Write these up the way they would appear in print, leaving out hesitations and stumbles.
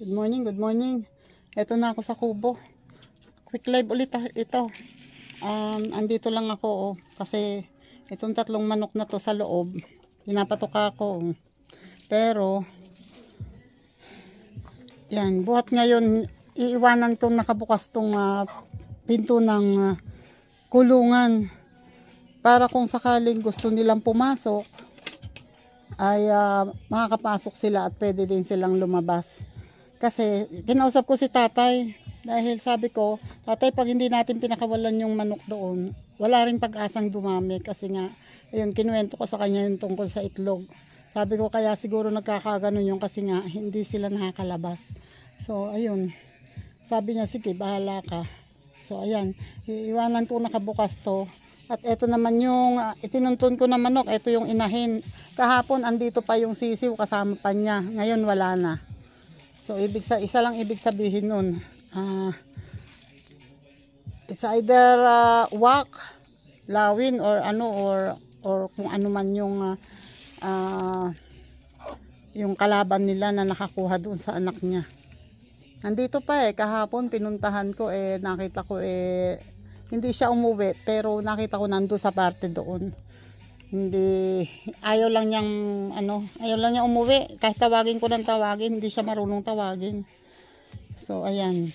Good morning, good morning. Eto na ako sa kubo. Quick live ulit ito. Andito lang ako kasi itong tatlong manok na to sa loob. Pinapatok ako. Pero yan, buhat ngayon iiwanan kong nakabukas tong pinto ng kulungan para kung sakaling gusto nilang pumasok ay makakapasok sila at pwede din silang lumabas. Kasi kinausap ko si tatay dahil sabi ko, tatay, pag hindi natin pinakawalan yung manok doon, wala ring pag-asang dumami kasi nga, ayun, kinuwento ko sa kanya yung tungkol sa itlog. Sabi ko kaya siguro nagkakaganon yung kasi nga hindi sila nakakalabas. So ayun, sabi niya sige bahala ka. So ayan, iiwanan ko nakabukas to. At eto naman yung itinuntun ko na manok, eto yung inahin. Kahapon andito pa yung sisiw kasama pa niya, ngayon wala na. So isa lang ibig sabihin nun, it's either wak, lawin or ano or kung ano man yung kalaban nila na nakakuha doon sa anak niya. Nandito pa kahapon pinuntahan ko nakita ko hindi siya umuwi pero nakita ko nandoon sa parte doon. Hindi, ayaw lang niyang umuwi. Kahit tawagin ko ng tawagin, hindi siya marunong tawagin. So ayan,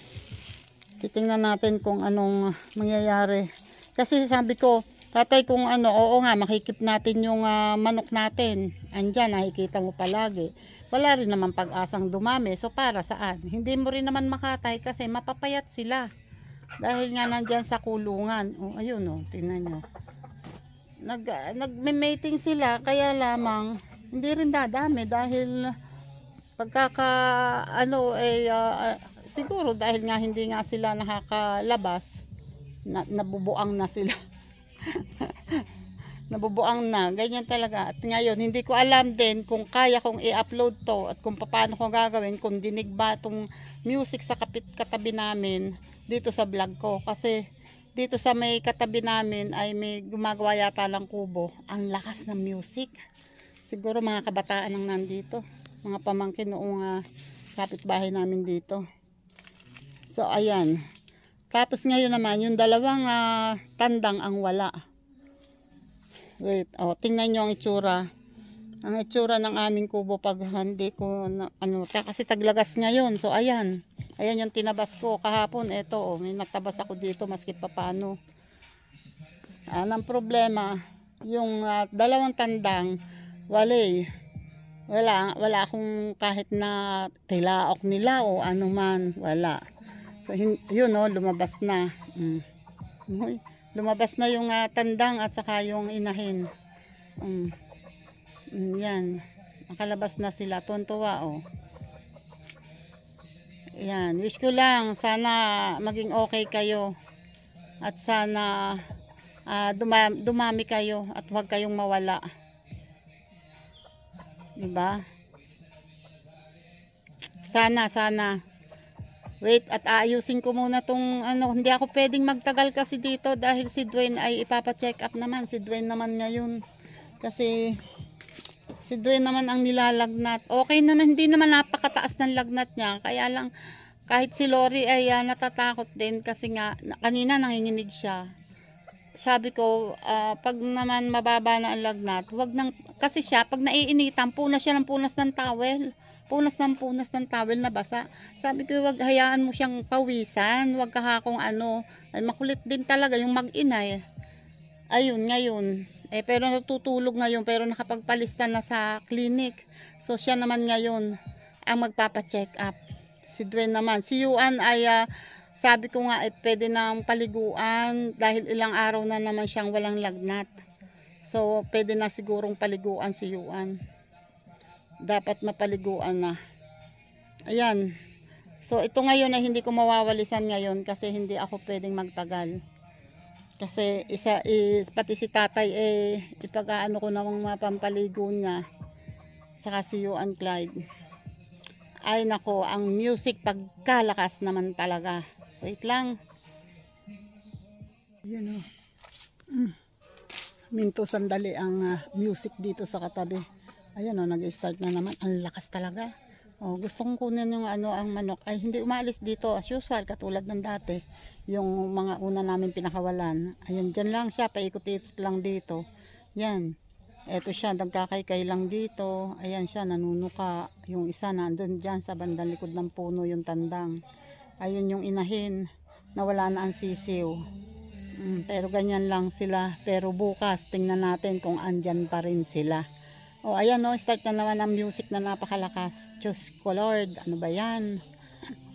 titingnan natin kung anong mangyayari. Kasi sabi ko, tatay, kung oo nga, makikip natin yung manok natin. Andyan, nakikita mo palagi. Wala rin naman pag-asang dumami. So para saan? Hindi mo rin naman makatay kasi mapapayat sila. Dahil nga nandyan sa kulungan. Ayun tingnan nyo. Nagme-mating sila, kaya lamang hindi rin dadami dahil siguro dahil nga hindi nga sila nakakalabas, nabubuang na sila. Nabubuang na, ganyan talaga. At ngayon hindi ko alam din kung kaya kong i-upload to at kung paano ko gagawin, kung dinig ba tong music sa katabi namin dito sa vlog ko, kasi dito sa may katabi namin ay may gumagawa yata lang kubo. Ang lakas ng music. Siguro mga kabataan ang nandito. Mga pamangkin noong kapitbahay namin dito. So ayan. Tapos ngayon naman yung dalawang tandang ang wala. Wait, tingnan nyo ang itsura. Ang itsura ng aming kubo pag hindi ko kasi taglagas ngayon. So ayan. Ayan yung tinabas ko kahapon. Ito may natabas ako dito maski papano. Ang problema, yung dalawang tandang wala akong kahit na tilaok nila o ano man, wala. So yun lumabas na. Lumabas na yung tandang at saka yung inahin. Yan. Nakalabas na sila. Tuwan-tuwa Yan, wish ko lang sana maging okay kayo at sana dumami kayo at huwag kayong mawala. Diba? Sana. Wait, at aayusin ko muna tong hindi ako pwedeng magtagal kasi dito dahil si Dwayne ay ipapa-check up naman. Si Dwayne naman ngayon kasi si Dwayne naman ang nilalagnat. Okay naman, hindi naman napakataas ng lagnat niya. Kaya lang, kahit si Lori ay natatakot din kasi nga, kanina nanginginig siya. Sabi ko, pag naman mababa na ang lagnat, wag nang, kasi siya, pag naiinitan, punas siya ng punas ng towel. Punas ng towel na basa. Sabi ko, wag hayaan mo siyang pawisan. Wag kahakong ay makulit din talaga yung mag-inay. Ayun, ngayon. Pero natutulog ngayon pero nakapagpalista na sa clinic. So siya naman ngayon ang magpapa-check up. Si Dwayne naman. Si Yuan ay sabi ko nga pwede nang paliguan dahil ilang araw na naman siyang walang lagnat. So pwede na sigurong paliguan si Yuan. Dapat mapaliguan na. Ayan. So ito ngayon ay hindi ko mawawalisan ngayon kasi hindi ako pwedeng magtagal. Kasi pati si tatay ipag-aano ko na mga mapampaligo niya. Saka si Yuan Clyde. Ay nako, ang music pagkalakas naman talaga. Wait lang. Yun Minto sandali ang music dito sa katabi. Ayan nag-start na naman. Ang lakas talaga. Oh, gusto kong kunin yung ano, ang manok ay hindi umalis dito as usual katulad ng dati. Yung mga una namin pinakawalan. Ayun, dyan lang siya, paikot-ikot lang dito. Yan. Eto siya, nagkakaykay lang dito. Ayan siya, nanunuka. Yung isa nandun dyan sa bandang likod ng puno, yung tandang. Ayun yung inahin. Nawala na ang sisiw. Pero ganyan lang sila. Pero bukas, tingnan natin kung andyan pa rin sila. O ayan o, start na naman ang music na napakalakas. Diyos ko Lord, ano ba yan?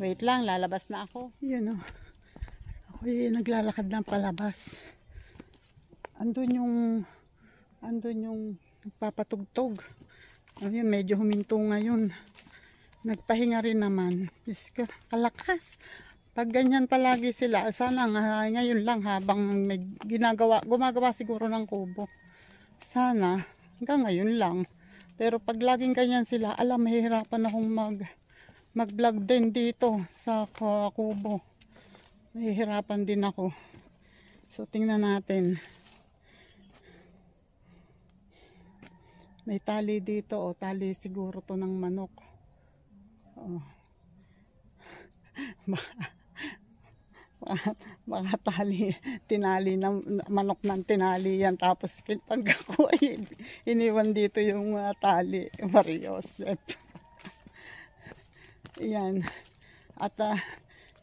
Wait lang, lalabas na ako. Yun o. Ako'y naglalakad ng palabas. Andun yung nagpapatugtog. Ayun, medyo huminto ngayon. Nagpahinga rin naman. Diyos ko, kalakas. Pag ganyan palagi sila, sana ngayon lang habang may gumagawa siguro ng kubo. Sana, hanggang ngayon lang. Pero pag laging ganyan sila, mahihirapan akong mag-vlog din dito sa kubo. Mahihirapan din ako. So, tingnan natin. May tali dito. O, tali siguro to ng manok. O. Baka tinali ng manok ng tinali yan. Tapos pag ako iniwan dito yung tali. Mariosep. Yan. At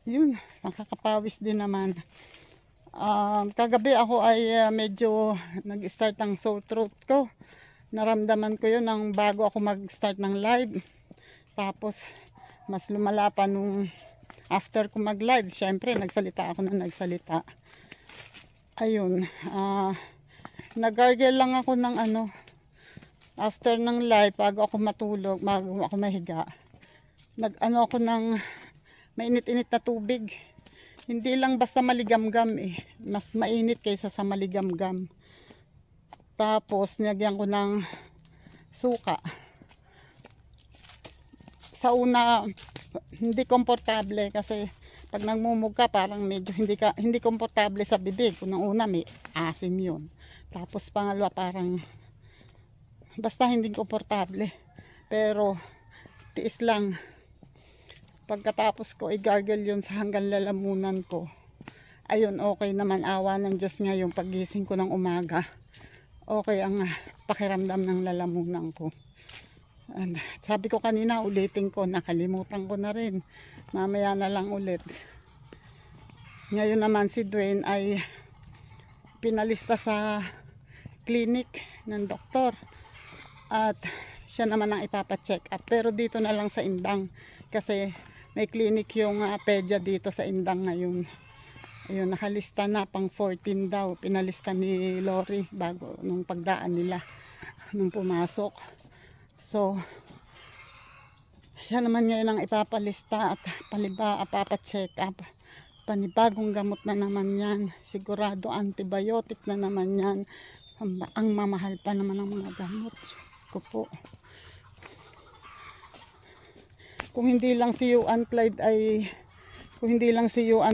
yun, nakakapawis din naman. Kagabi ako ay medyo nag-start ang sore throat ko. Naramdaman ko yun nang bago ako mag-start ng live. Tapos mas lumala pa nung after ko mag-live. Syempre nagsalita ako na nagsalita. Ayun, nag-gargle lang ako ng ano after ng live bago ako matulog, bago ako mahiga. Nag-ano ako ng mainit-init na tubig. Hindi lang basta maligamgam eh. Mas mainit kaysa sa maligamgam. Tapos nilagyan ko ng suka. Sa una hindi komportable kasi pag nagmumuga parang medyo hindi komportable sa bibig. Unang una may asim 'yun. Tapos pangalawa parang basta hindi komportable. Pero tiis lang. Pagkatapos ko i-gargle 'yun sa hanggang lalamunan ko. Ayun, okay naman, awa ng Diyos ngayon paggising ko ng umaga. Okay ang pakiramdam ng lalamunan ko. And sabi ko kanina ulitin ko, nakalimutan ko na rin. Mamaya na lang ulit. Ngayon naman si Dwayne ay pinalista sa clinic ng doktor. At siya naman ang ipapacheck up. Pero dito na lang sa Indang. Kasi may clinic yung pedya dito sa Indang ngayon. Ayun, nakalista na pang 14 daw. Pinalista ni Lori bago nung pagdaan nila nung pumasok. So, siya naman ngayon ang ipapalista at papacheck up. Panibagong gamot na naman yan. Sigurado antibiotic na naman yan. Ang mamahal pa naman ng mga gamot. Diyos ko po. Kung hindi lang si Yuan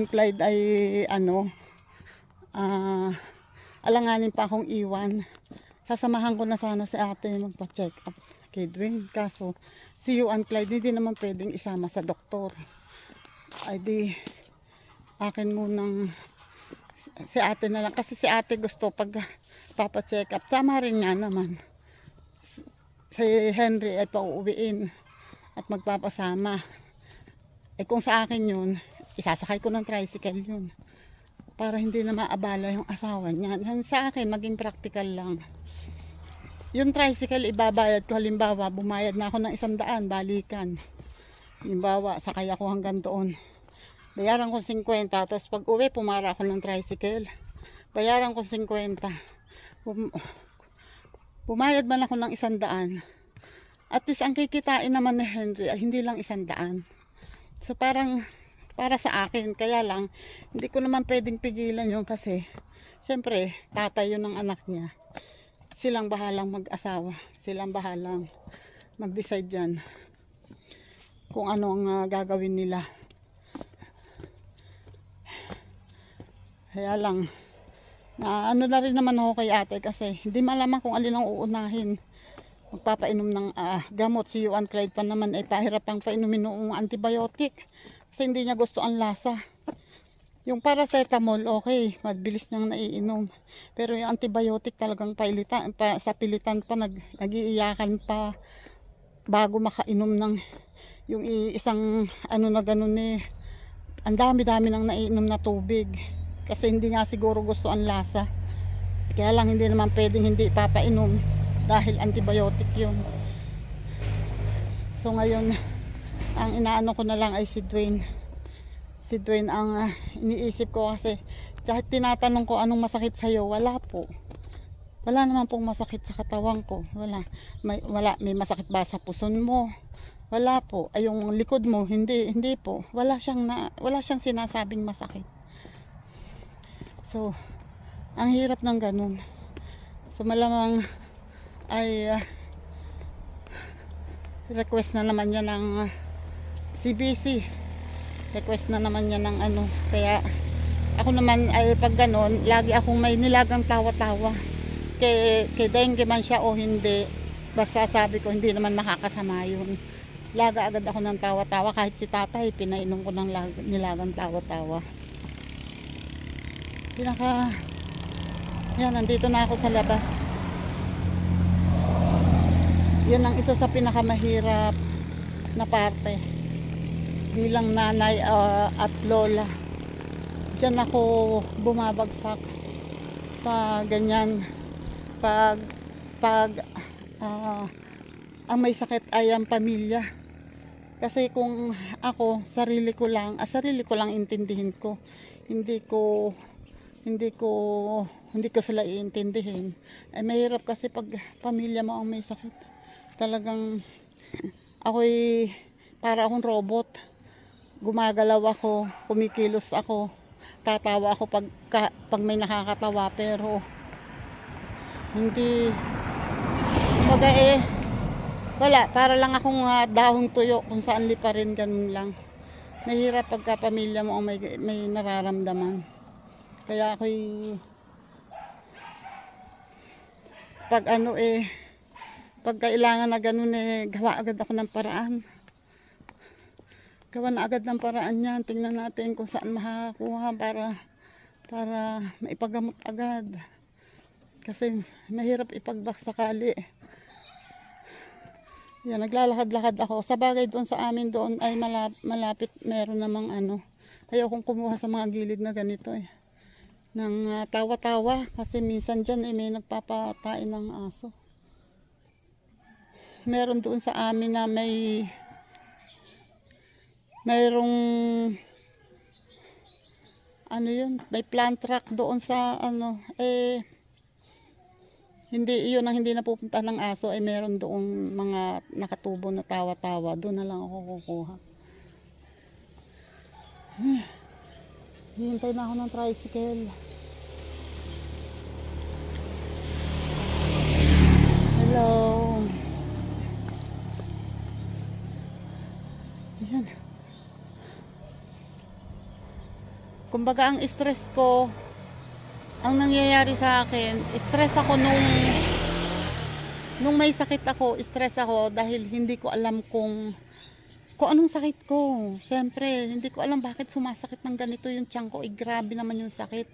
Clyde ay alanganin pa akong iwan. Sasamahan ko na sana si ate magpa-check up kay Dwayne. Kaso si Yuan Clyde hindi naman pwedeng isama sa doktor. Ay di akin munang si ate na lang. Kasi si ate gusto pag papa-check up. Tama rin nga naman. Si Henry ay pauuwiin at magpapasama. Kung sa akin yun, isasakay ko ng tricycle yun. Para hindi na maabala yung asawa niya. Yan sa akin, maging practical lang. Yung tricycle, ibabayad ko. Halimbawa, bumayad na ako ng 100, balikan. Halimbawa, sakay ako hanggang doon. Bayaran ko 50. Tapos pag uwi, pumara ako ng tricycle. Bayaran ko 50. Bumayad man ako ng 100. At least ang kikitain naman ni Henry ay hindi lang 100. So parang para sa akin, kaya lang hindi ko naman pwedeng pigilan yun kasi siyempre tatay yun ng anak niya. Silang bahalang mag-asawa, silang bahalang mag-decide dyan kung ano ang gagawin nila. Kaya lang na ano na rin naman ako kay ate kasi hindi malaman kung alin ang uunahin. magpapainom ng gamot. Si Juan Clyde pa naman ay pahirapang painumin noong antibiotic kasi hindi niya gusto ang lasa. Yung paracetamol, okay, mabilis niyang naiinom. Pero yung antibiotic talagang sa pilitan pa, nag-iiyakan pa bago makainom ng yung isang ano na ganun eh. Ang dami-dami nang naiinom na tubig. Kasi hindi nga siguro gusto ang lasa. Kaya lang hindi naman pwedeng hindi ipapainom dahil antibiotic yun. So ngayon, ang inaano ko na lang ay si Dwayne. Si Dwayne ang iniisip ko kasi kahit tinatanong ko anong masakit sa'yo, wala po. Wala naman pong masakit sa katawan ko. Wala. May masakit ba sa puson mo? Wala po. Ay yung likod mo, hindi po. Wala siyang sinasabing masakit. So, ang hirap ng ganun. So malamang ay request na naman niya ng CBC. Request na naman niya ng ano. Kaya ako naman ay pag ganun, lagi akong may nilagang tawa-tawa. Kay dengue man siya o hindi, basta sabi ko hindi naman makakasama yun. Laga agad ako ng tawa-tawa. Kahit si tatay, pinainom ko ng nilagang tawa-tawa. Yan, nandito na ako sa labas. Yan ang isa sa pinakamahirap na parte bilang nanay at lola. Diyan ako bumabagsak sa ganyan pag ang may sakit ay ang pamilya. Kasi kung ako sarili ko lang intindihin ko. Hindi ko sila iintindihin. Ay mahirap kasi pag pamilya mo ang may sakit. Talagang ako'y para akong robot. Gumagalaw ako, kumikilos ako, tatawa ako pag may nakakatawa, pero hindi wala, para lang akong dahong tuyo kung saan liparin, ganun lang. Mahirap pagka pamilya mo ang may nararamdaman. Kaya ako'y pag kailangan na ganun gawa agad ako ng paraan. Gawa na agad ng paraan yan. Tingnan natin kung saan makakakuha para maipagamot agad. Kasi mahirap ipagbakasakali. Yan, naglalakad-lakad ako. Sa bagay doon sa amin doon ay malapit meron namang ano. Ayaw kong kumuha sa mga gilid na ganito ng tawa-tawa. Kasi minsan dyan may nagpapatain ng aso. Meron doon sa amin na mayroong ano yun, may plant truck doon sa ano, hindi napupunta ng aso, meron doong mga nakatubo na tawa-tawa. Doon na lang ako kukuha. Hihintay na ako ng tricycle. Hello. Ayan. Kumbaga ang stress ko, ang nangyayari sa akin, stress ako nung may sakit ako, stress ako dahil hindi ko alam kung anong sakit ko. Siyempre, hindi ko alam bakit sumasakit ng ganito yung tiyan ko. Grabe naman yung sakit.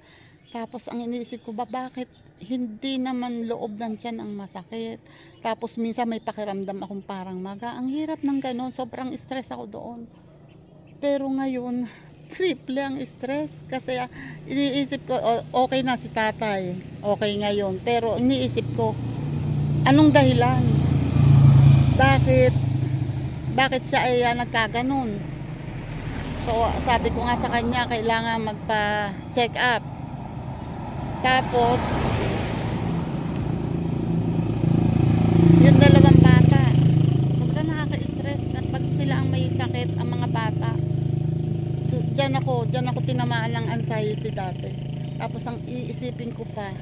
Tapos ang iniisip ko, bakit hindi naman loob ng tiyan ang masakit? Tapos minsan may pakiramdam akong parang maga. Ang hirap ng ganon, sobrang stress ako doon. Pero ngayon, triple ang stress. Kasi iniisip ko, okay na si tatay. Okay ngayon. Pero iniisip ko, anong dahilan? Bakit siya ay nagkaganon? So sabi ko nga sa kanya, kailangan magpa-check up. Tapos yung dalawang bata, sobrang nakaka-stress at pag sila ang may sakit, ang mga bata. So, diyan ako tinamaan ng anxiety dati. Tapos ang iisipin ko pa,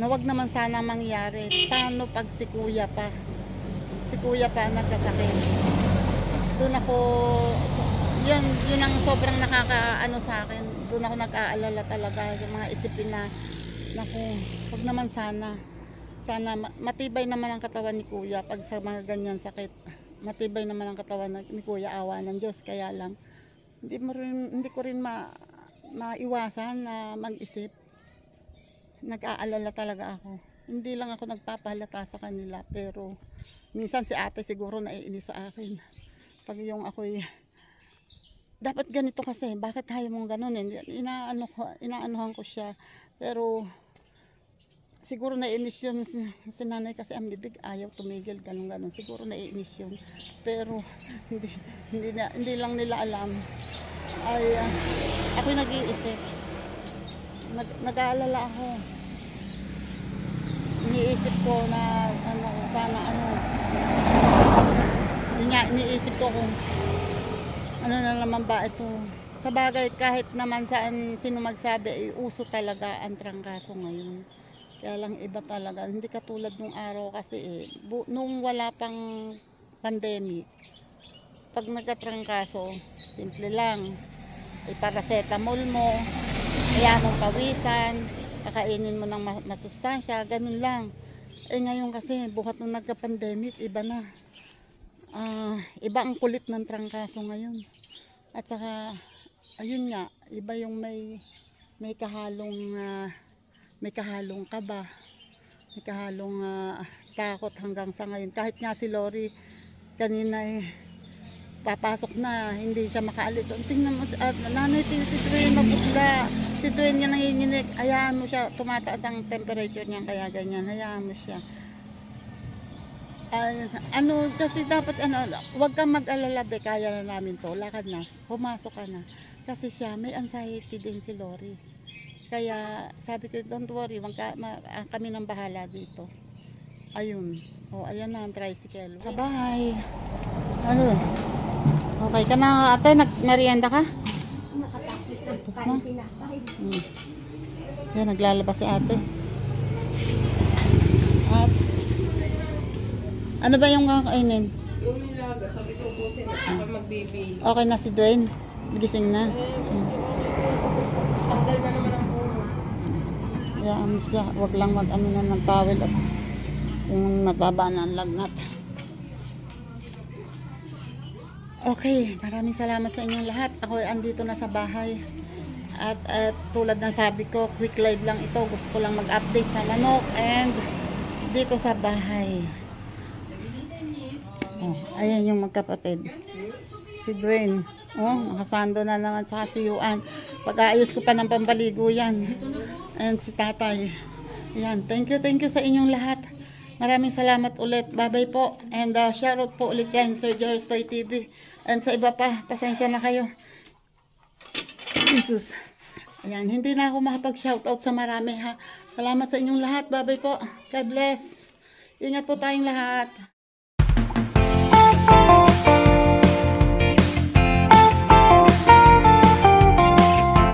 na wag naman sana mangyari. Paano pag si kuya pa nagkasakit? Doon ako, yun ang sobrang nakakaano sa akin. Doon ako nag-aalala talaga, yung mga isipin na naku, wag naman sana. sana matibay naman ang katawan ni Kuya pag sa mga ganyan sakit. Matibay naman ang katawan ni Kuya, awa ng Diyos. Kaya lang hindi ko rin maiwasan na mag-isip. Nag-aalala talaga ako. Hindi lang ako nagpapahalata sa kanila, pero minsan si ate siguro naiinis sa akin. Pag yung ako'y dapat ganito kasi, bakit ayaw mong ganun? Inaanuhan ko siya. Pero siguro naiinis yun si nanay kasi ang bibig, ayaw tumigil, ganun. Siguro naiinis yun. Pero hindi lang nila alam. Ay ako'y nag-iisip. Nag-aalala ako. Iniisip ko na sana iniisip ko kung ano na naman ba ito. Sa bagay, kahit naman sino magsabi, uso talaga ang trangkaso ngayon. Kaya lang iba talaga, hindi katulad nung araw kasi nung wala pang pandemic, pag nagkatrangkaso, simple lang, paracetamol mo, kaya mong pawisan, kakainin mo ng masustansya, ganun lang. Ngayon kasi, buhat nung nagka-pandemic, iba na. Iba ang kulit ng trangkaso ngayon. At saka, ayun nga, iba yung may kahalong kaba, may kahalong takot hanggang sa ngayon. Kahit nga si Lori, kanina papasok na, hindi siya makaalis. Tingnan mo, nanay, si Dwayne mabugla. Si Dwayne nga nanginginig. Hayaan mo siya, tumataas ang temperature niya, kaya ganyan. Hayaan mo siya. Kasi dapat, wag kang mag-alala, kaya na namin to. Lakad na, pumasok ka na. Kasi siya, may anxiety din si Lori. Kaya sabi ko, don't worry, kami nang bahala dito. Ayun. Ayan na ang tricycle. Sa bahay. Okay ka na, ate? Nag-merienda ka? Nakatapos na? Yan, naglalabas si ate. At, ano ba yung kakainin? Yung nilaga, sabi ko busin na ako magbibili. Okay na si Dwayne? Gising na? Tanggal na naman ang puno. Yan siya, wag lang mag-ano na ng towel at kung nababa na ang lagnat. Okay, maraming salamat sa inyong lahat. Ako ay andito na sa bahay. At tulad ng sabi ko, quick live lang ito. Gusto ko lang mag-update sa manok and dito sa bahay. Ayan yung magkapatid. Si Dwayne. Nakasando na naman sa si Yuan. Pag-aayos ko pa ng pampaligo yan. And si tatay. Ayan, thank you sa inyong lahat. Maraming salamat ulit. Bye-bye po. And shoutout po ulit yan, Sir George Toy TV. And sa iba pa, pasensya na kayo. Jesus. Ayan, hindi na ako makapag-shoutout sa marami ha. Salamat sa inyong lahat. Bye-bye po. God bless. Ingat po tayong lahat.